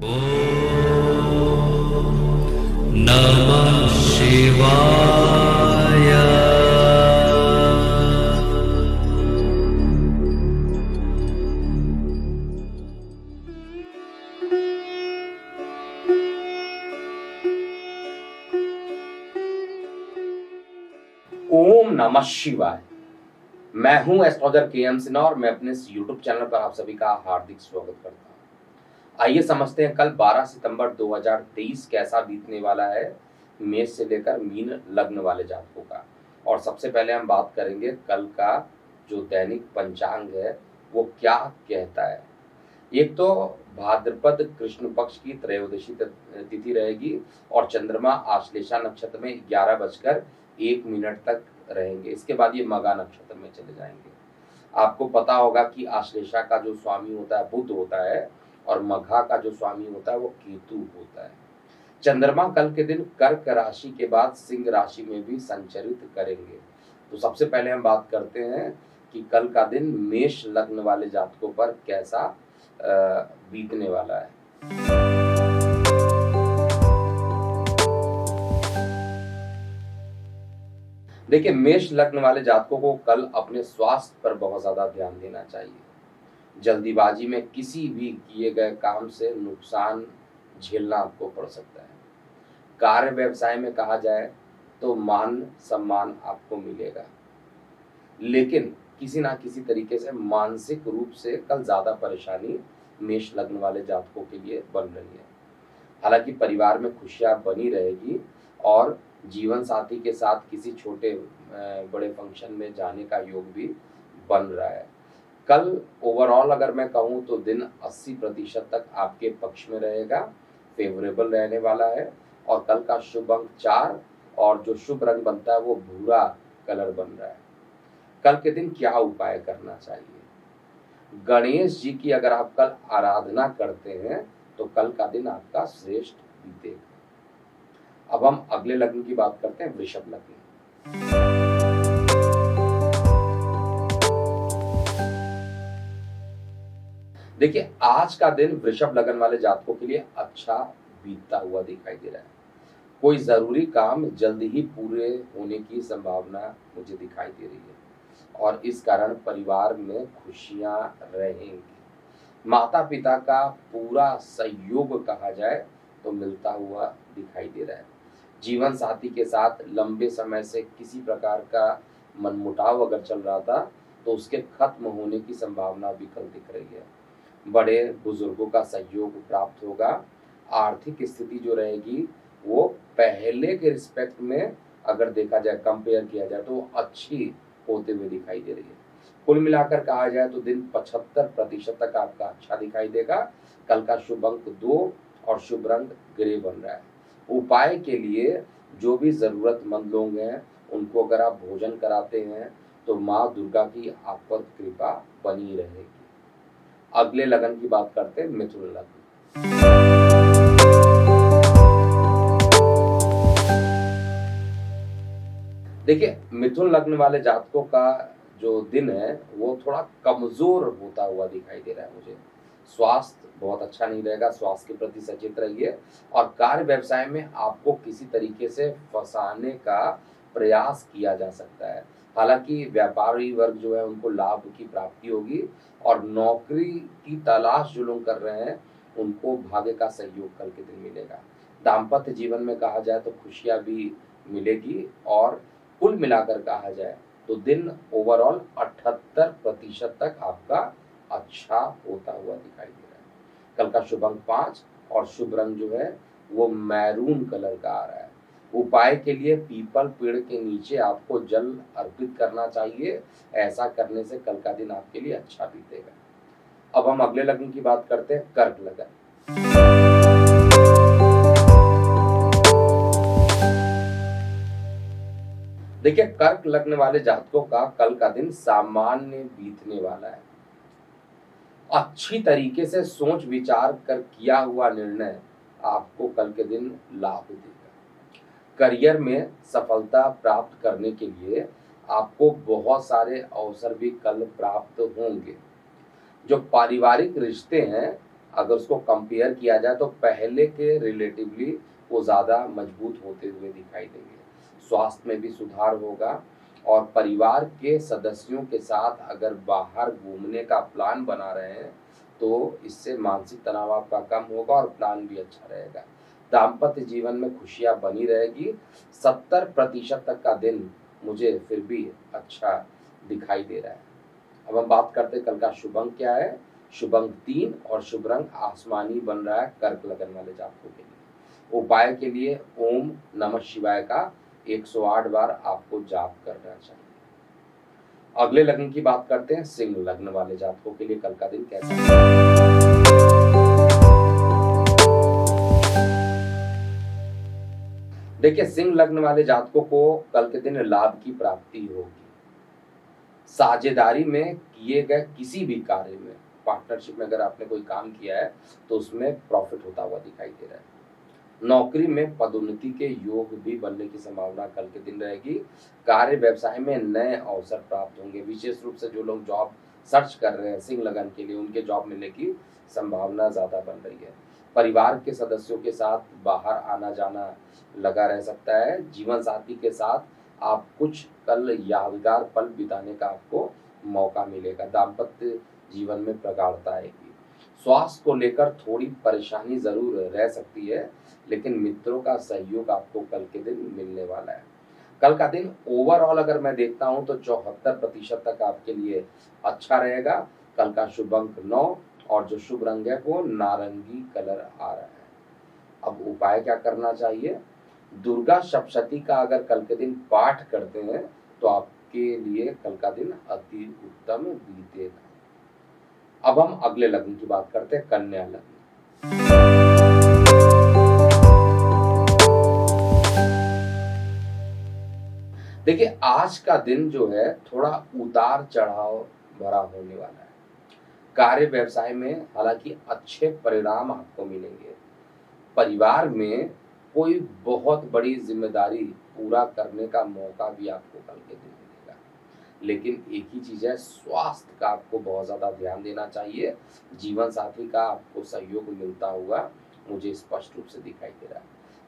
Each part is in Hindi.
नमः शिवाय। ओम नमः शिवाय। मैं हूं एस्ट्रोलॉजर के.एम. सिन्हा और मैं अपने इस यूट्यूब चैनल पर आप सभी का हार्दिक स्वागत करता हूं। आइए समझते हैं कल 12 सितंबर 2023 कैसा बीतने वाला है मेष से लेकर मीन लग्न वाले जातकों का। और सबसे पहले हम बात करेंगे कल का जो दैनिक पंचांग है वो क्या कहता है। एक तो भाद्रपद कृष्ण पक्ष की त्रयोदशी तिथि रहेगी और चंद्रमा आश्लेषा नक्षत्र में 11:01 तक रहेंगे। इसके बाद ये मघा नक्षत्र में चले जाएंगे। आपको पता होगा कि आश्लेषा का जो स्वामी होता है बुध होता है और मघा का जो स्वामी होता है वो केतु होता है। चंद्रमा कल के दिन कर्क राशि के बाद सिंह राशि में भी संचरित करेंगे। तो सबसे पहले हम बात करते हैं कि कल का दिन मेष लग्न वाले जातकों पर कैसा बीतने वाला है। देखिए, मेष लग्न वाले जातकों को कल अपने स्वास्थ्य पर बहुत ज्यादा ध्यान देना चाहिए। जल्दीबाजी में किसी भी किए गए काम से नुकसान झेलना आपको पड़ सकता है। कार्य व्यवसाय में कहा जाए तो मान सम्मान आपको मिलेगा, लेकिन किसी ना किसी तरीके से मानसिक रूप से कल ज्यादा परेशानी मेष लग्न वाले जातकों के लिए बन रही है। हालांकि परिवार में खुशियां बनी रहेगी और जीवन साथी के साथ किसी छोटे बड़े फंक्शन में जाने का योग भी बन रहा है। कल ओवरऑल अगर मैं कहूँ तो दिन 80% तक आपके पक्ष में रहेगा, फेवरेबल रहने वाला है। और कल का शुभ अंक 4 और जो शुभ रंग बनता है वो भूरा कलर बन रहा है। कल के दिन क्या उपाय करना चाहिए? गणेश जी की अगर आप कल आराधना करते हैं तो कल का दिन आपका श्रेष्ठ बीतेगा। अब हम अगले लग्न की बात करते हैं, वृषभ लग्न। देखिए, आज का दिन वृषभ लग्न वाले जातकों के लिए अच्छा बीतता हुआ दिखाई दे रहा है। कोई जरूरी काम जल्द ही पूरे होने की संभावना मुझे दिखाई दे रही है और इस कारण परिवार में खुशियां रहेंगी। माता पिता का पूरा सहयोग कहा जाए तो मिलता हुआ दिखाई दे रहा है। जीवन साथी के साथ लंबे समय से किसी प्रकार का मनमुटाव अगर चल रहा था तो उसके खत्म होने की संभावना भी कल दिख रही है। बड़े बुजुर्गों का सहयोग प्राप्त होगा। आर्थिक स्थिति जो रहेगी वो पहले के रिस्पेक्ट में अगर देखा जाए, कंपेयर किया जाए तो अच्छी होते हुए दिखाई दे रही है। कुल मिलाकर कहा जाए तो दिन 75% तक आपका अच्छा दिखाई देगा। कल का शुभ अंक 2 और शुभ रंग ग्रे बन रहा है। उपाय के लिए जो भी जरूरतमंद लोग हैं उनको अगर आप भोजन कराते हैं तो माँ दुर्गा की आप पर कृपा बनी रहेगी। अगले लगन की बात करते हैं, मिथुन लग्न। देखिए, मिथुन लग्न वाले जातकों का जो दिन है वो थोड़ा कमजोर होता हुआ दिखाई दे रहा है मुझे। स्वास्थ्य बहुत अच्छा नहीं रहेगा, स्वास्थ्य के प्रति सचेत रहिए। और कार्य व्यवसाय में आपको किसी तरीके से फंसाने का प्रयास किया जा सकता है। हालांकि व्यापारी वर्ग जो है उनको लाभ की प्राप्ति होगी और नौकरी की तलाश जो लोग कर रहे हैं उनको भाग्य का सहयोग कल के दिन मिलेगा। दाम्पत्य जीवन में कहा जाए तो खुशियां भी मिलेगी और कुल मिलाकर कहा जाए तो दिन ओवरऑल 78% तक आपका अच्छा होता हुआ दिखाई दे रहा है। कल का शुभ अंक 5 और शुभ रंग जो है वो मैरून कलर का आ रहा है। उपाय के लिए पीपल पेड़ के नीचे आपको जल अर्पित करना चाहिए। ऐसा करने से कल का दिन आपके लिए अच्छा बीतेगा। अब हम अगले लग्न की बात करते हैं, कर्क लग्न। देखिए, कर्क लग्न वाले जातकों का कल का दिन सामान्य बीतने वाला है। अच्छी तरीके से सोच विचार कर किया हुआ निर्णय आपको कल के दिन लाभ देगा। करियर में सफलता प्राप्त करने के लिए आपको बहुत सारे अवसर भी कल प्राप्त होंगे। जो पारिवारिक रिश्ते हैं अगर उसको कंपेयर किया जाए तो पहले के रिलेटिवली वो ज़्यादा मजबूत होते हुए दिखाई देंगे। स्वास्थ्य में भी सुधार होगा और परिवार के सदस्यों के साथ अगर बाहर घूमने का प्लान बना रहे हैं, तो इससे मानसिक तनाव आपका कम होगा और प्लान भी अच्छा रहेगा। दाम्पत्य जीवन में खुशियाँ बनी रहेगी। 70% तक का दिन मुझे फिर भी अच्छा दिखाई दे रहा है। अब हम बात करते हैं कल का शुभ अंक क्या है। शुभ अंक 3 और शुभ रंग आसमानी बन रहा है कर्क लगन वाले जातकों के लिए। उपाय के लिए ओम नमः शिवाय का 108 बार आपको जाप करना चाहिए। अगले लग्न की बात करते हैं, सिंह लग्न वाले जातकों के लिए कल का दिन कैसा है। देखिए, सिंह लग्न वाले जातकों को कल के दिन लाभ की प्राप्ति होगी। साझेदारी में किए गए किसी भी कार्य में, पार्टनरशिप में अगर आपने कोई काम किया है तो उसमें प्रॉफिट होता हुआ दिखाई दे रहा है। नौकरी में पदोन्नति के योग भी बनने की संभावना कल के दिन रहेगी। कार्य व्यवसाय में नए अवसर प्राप्त होंगे। विशेष रूप से जो लोग जॉब सर्च कर रहे हैं सिंह लगन के लिए, उनके जॉब मिलने की संभावना ज्यादा बन रही है। परिवार के सदस्यों के साथ बाहर आना जाना लगा रह सकता है। जीवन साथी के साथ आप कुछ कल यादगार पल बिताने का आपको मौका मिलेगा। दाम्पत्य जीवन में प्रगाढ़ता आएगी। स्वास्थ्य को लेकर थोड़ी परेशानी जरूर रह सकती है, लेकिन मित्रों का सहयोग आपको कल के दिन मिलने वाला है। कल का दिन ओवरऑल अगर मैं देखता हूं तो 74% तक आपके लिए अच्छा रहेगा। कल का शुभ अंक 9 और जो शुभ रंग है वो नारंगी कलर आ रहा है। अब उपाय क्या करना चाहिए। दुर्गा सप्तशती का अगर कल के दिन पाठ करते हैं तो आपके लिए कल का दिन अति उत्तम बीतेगा। अब हम अगले लग्न की बात करते हैं, कन्या लग्न। देखिए, आज का दिन जो है थोड़ा उतार चढ़ाव भरा होने वाला है। कार्य व्यवसाय में हालांकि अच्छे परिणाम आपको मिलेंगे। परिवार में कोई बहुत बड़ी जिम्मेदारी पूरा करने का मौका भी आपको कल के दिन मिलेगा। लेकिन एक ही चीज है, स्वास्थ्य का आपको बहुत ज्यादा ध्यान देना चाहिए। जीवन साथी का आपको सहयोग मिलता हुआ मुझे स्पष्ट रूप से दिखाई दे रहा है।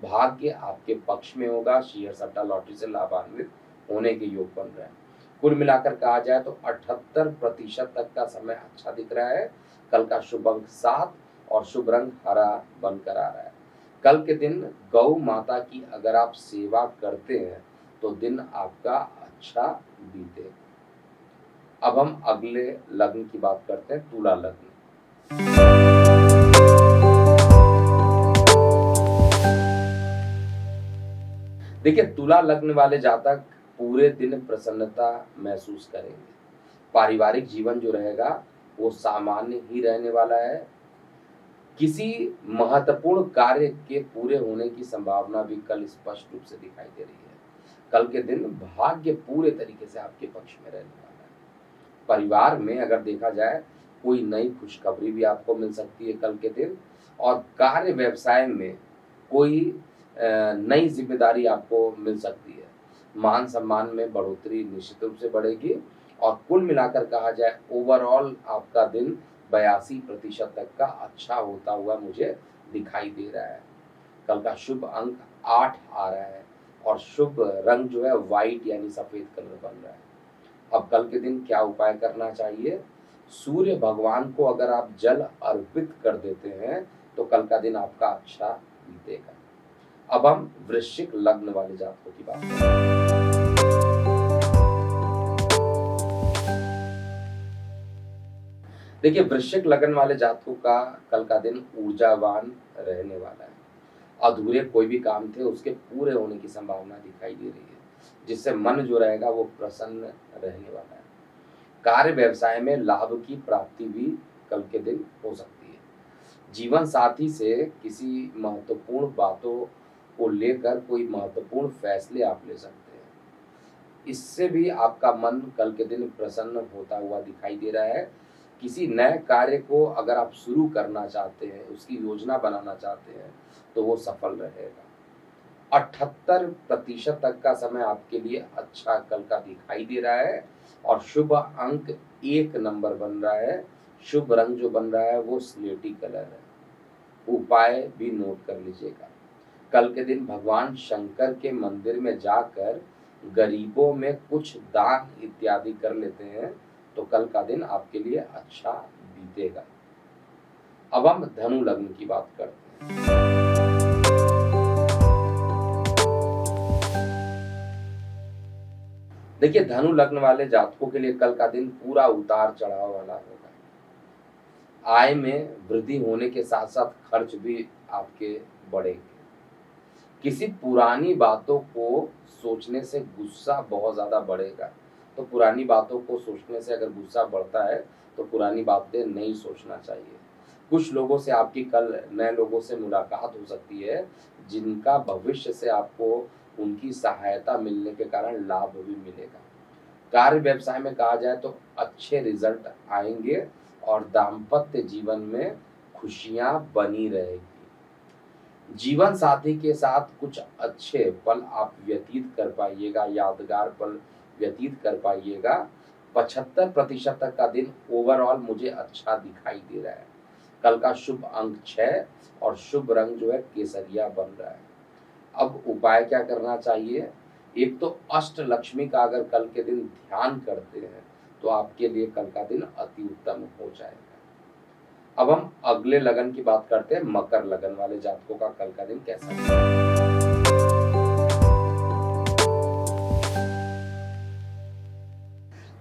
भाग्य आपके पक्ष में होगा। शेयर सट्टा लॉटरी से लाभान्वित होने के योग बन रहे हैं। कुल मिलाकर कहा जाए तो 78% तक का समय अच्छा दिख रहा है। कल का शुभ अंक 7 और शुभ रंग हरा बनकर आ रहा है। कल के दिन गौ माता की अगर आप सेवा करते हैं तो दिन आपका अच्छा बीतेगा। अब हम अगले लग्न की बात करते हैं, तुला लग्न। देखिए, तुला लग्न वाले जातक पूरे दिन प्रसन्नता महसूस करेंगे। पारिवारिक जीवन जो रहेगा वो सामान्य ही रहने वाला है। किसी महत्वपूर्ण कार्य के पूरे होने की संभावना भी कल स्पष्ट रूप से दिखाई दे रही है। कल के दिन भाग्य पूरे तरीके से आपके पक्ष में रहने वाला है। परिवार में अगर देखा जाए कोई नई खुशखबरी भी आपको मिल सकती है कल के दिन। और कार्य व्यवसाय में कोई नई जिम्मेदारी आपको मिल सकती है। मान सम्मान में बढ़ोतरी निश्चित रूप से बढ़ेगी। और कुल मिलाकर कहा जाए ओवरऑल आपका दिन 82% तक का अच्छा होता हुआ मुझे दिखाई दे रहा है। कल का शुभ अंक 8 आ रहा है और शुभ रंग जो है व्हाइट यानी सफेद कलर बन रहा है। अब कल के दिन क्या उपाय करना चाहिए। सूर्य भगवान को अगर आप जल अर्पित कर देते हैं तो कल का दिन आपका अच्छा बीतेगा। अब हम वृश्चिक लग्न वाले जातकों की बात करें। देखिए, वृश्चिक लग्न वाले जातकों का कल का दिन ऊर्जावान रहने वाला है। अधूरे कोई भी काम थे उसके पूरे होने की संभावना दिखाई दे रही है, जिससे मन जो रहेगा वो प्रसन्न रहने वाला है। कार्य व्यवसाय में लाभ की प्राप्ति भी कल के दिन हो सकती है। जीवन साथी से किसी महत्वपूर्ण बातों को लेकर कोई महत्वपूर्ण फैसले आप ले सकते हैं। इससे भी आपका मन कल के दिन प्रसन्न होता हुआ दिखाई दे रहा है। किसी नए कार्य को अगर आप शुरू करना चाहते हैं, उसकी योजना बनाना चाहते हैं तो वो सफल रहेगा। 78% तक का समय आपके लिए अच्छा कल का दिखाई दे रहा है और शुभ अंक 1 नंबर बन रहा है शुभ रंग जो बन रहा है वो स्लेटी कलर है। उपाय भी नोट कर लीजिएगा। कल के दिन भगवान शंकर के मंदिर में जाकर गरीबों में कुछ दान इत्यादि कर लेते हैं तो कल का दिन आपके लिए अच्छा बीतेगा। अब हम धनु लग्न की बात करते हैं। देखिए, धनु लग्न वाले जातकों के लिए कल का दिन पूरा उतार चढ़ाव वाला होगा। आय में वृद्धि होने के साथ साथ खर्च भी आपके बढ़ेंगे। किसी पुरानी बातों को सोचने से गुस्सा बहुत ज़्यादा बढ़ेगा। तो पुरानी बातों को सोचने से अगर गुस्सा बढ़ता है तो पुरानी बातें नहीं सोचना चाहिए। कुछ लोगों से आपकी कल नए लोगों से मुलाकात हो सकती है जिनका भविष्य से आपको उनकी सहायता मिलने के कारण लाभ भी मिलेगा। कार्य व्यवसाय में कहा जाए तो अच्छे रिजल्ट आएंगे और दाम्पत्य जीवन में खुशियां बनी रहेगी। जीवन साथी के साथ कुछ अच्छे पल आप व्यतीत कर पाइएगा, यादगार पल व्यतीत कर पाइएगा। 75% तक का दिन ओवरऑल मुझे अच्छा दिखाई दे रहा है। कल का शुभ अंक 6 और शुभ रंग जो है केसरिया बन रहा है। अब उपाय क्या करना चाहिए? एक तो अष्ट लक्ष्मी का अगर कल के दिन ध्यान करते हैं तो आपके लिए कल का दिन अति उत्तम हो जाएगा। अब हम अगले लगन की बात करते हैं। मकर लगन वाले जातकों का कल का दिन कैसा है?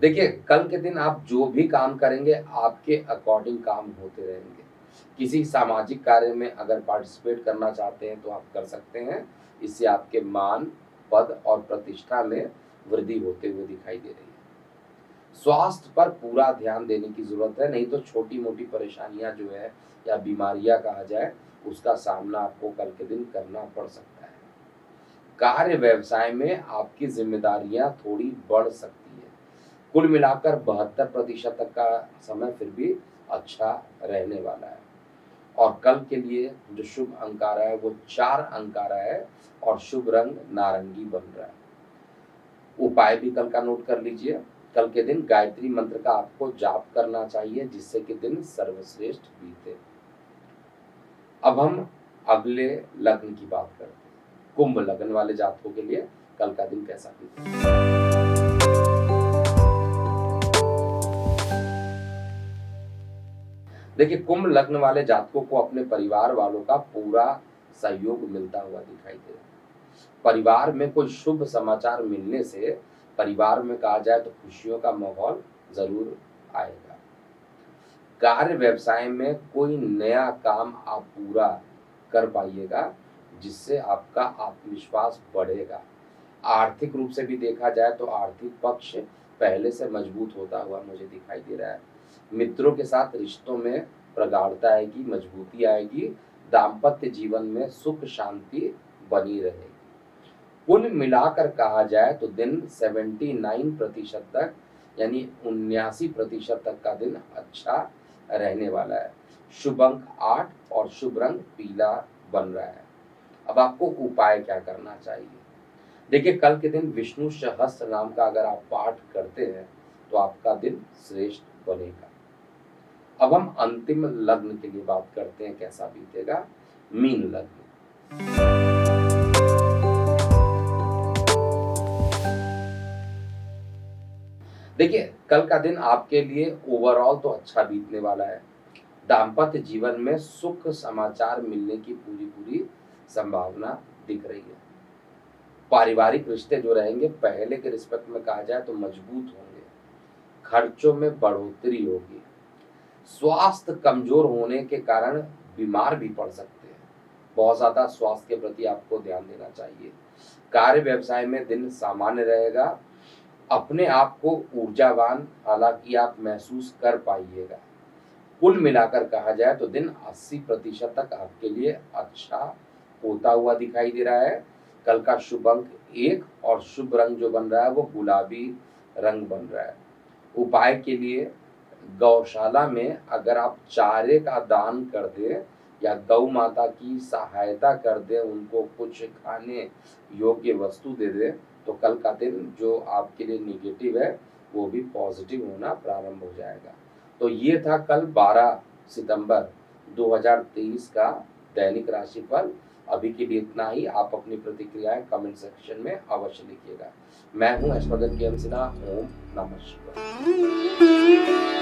देखिए, कल के दिन आप जो भी काम करेंगे आपके अकॉर्डिंग काम होते रहेंगे। किसी सामाजिक कार्य में अगर पार्टिसिपेट करना चाहते हैं तो आप कर सकते हैं। इससे आपके मान, पद और प्रतिष्ठा में वृद्धि होते हुए दिखाई दे रही है। स्वास्थ्य पर पूरा ध्यान देने की जरूरत है, नहीं तो छोटी मोटी परेशानियां जो है या बीमारियां कहा जाए उसका सामना आपको कल के दिन करना पड़ सकता है। कार्य व्यवसाय में आपकी जिम्मेदारियां थोड़ी बढ़ सकती है। कुल मिलाकर 72% तक का समय फिर भी अच्छा रहने वाला है। और कल के लिए जो शुभ अंक आ रहा है वो 4 अंक आ रहा है और शुभ रंग नारंगी बन रहा है। उपाय भी कल का नोट कर लीजिए। कल के दिन गायत्री मंत्र का आपको जाप करना चाहिए जिससे कि दिन सर्वश्रेष्ठ बीते। अब हम अगले लग्न की बात करते हैं। कुंभ लग्न वाले जातकों के लिए कल का दिन कैसा बीते? देखिए, कुंभ लग्न वाले जातकों को अपने परिवार वालों का पूरा सहयोग मिलता हुआ दिखाई दे रहा है। परिवार में कोई शुभ समाचार मिलने से परिवार में कहा जाए तो खुशियों का माहौल जरूर आएगा। कार्य व्यवसाय में कोई नया काम आप पूरा कर पाइएगा जिससे आपका आत्मविश्वास बढ़ेगा। आर्थिक रूप से भी देखा जाए तो आर्थिक पक्ष पहले से मजबूत होता हुआ मुझे दिखाई दे रहा है। मित्रों के साथ रिश्तों में प्रगाढ़ता आएगी, मजबूती आएगी। दाम्पत्य जीवन में सुख शांति बनी रहेगी। कुल मिलाकर कहा जाए तो दिन 79% तक यानी 79% तक का दिन अच्छा रहने वाला है। शुभ अंक 8 और शुभ रंग पीला बन रहा है। अब आपको उपाय क्या करना चाहिए? देखिए, कल के दिन विष्णु सहस्त्र नाम का अगर आप पाठ करते हैं तो आपका दिन श्रेष्ठ बनेगा। अब हम अंतिम लग्न के लिए बात करते हैं कैसा बीतेगा। मीन लग्न। देखिए, कल का दिन आपके लिए ओवरऑल तो अच्छा बीतने वाला है। दाम्पत्य जीवन में सुख समाचार मिलने की पूरी पूरी संभावना दिख रही है। पारिवारिक रिश्ते जो रहेंगे पहले के रिस्पेक्ट में कहा जाए तो मजबूत होंगे। खर्चों में बढ़ोतरी होगी। स्वास्थ्य कमजोर होने के कारण बीमार भी पड़ सकते हैं। बहुत ज्यादा स्वास्थ्य के प्रति आपको ध्यान देना चाहिए। कार्य व्यवसाय में दिन सामान्य रहेगा। अपने आप को ऊर्जावान हालांकि आप महसूस कर पाइएगा। कुल मिलाकर कहा जाए तो दिन 80% तक आपके लिए अच्छा होता हुआ दिखाई दे रहा है। कल का शुभ अंक 1 और शुभ रंग जो बन रहा है वो गुलाबी रंग बन रहा है। उपाय के लिए गौशाला में अगर आप चारे का दान कर दें या गौ माता की सहायता कर दें, उनको कुछ खाने योग्य वस्तु दे दें तो कल का दिन जो आपके लिए निगेटिव है वो भी पॉजिटिव होना प्रारंभ हो जाएगा। तो ये था कल 12 सितंबर 2023 का दैनिक राशिफल। अभी के लिए इतना ही। आप अपनी प्रतिक्रियाएं कमेंट सेक्शन में अवश्य लिखिएगा। मैं हूं एस्ट्रोलॉजर के एम सिन्हा। ओम नमः शिवाय।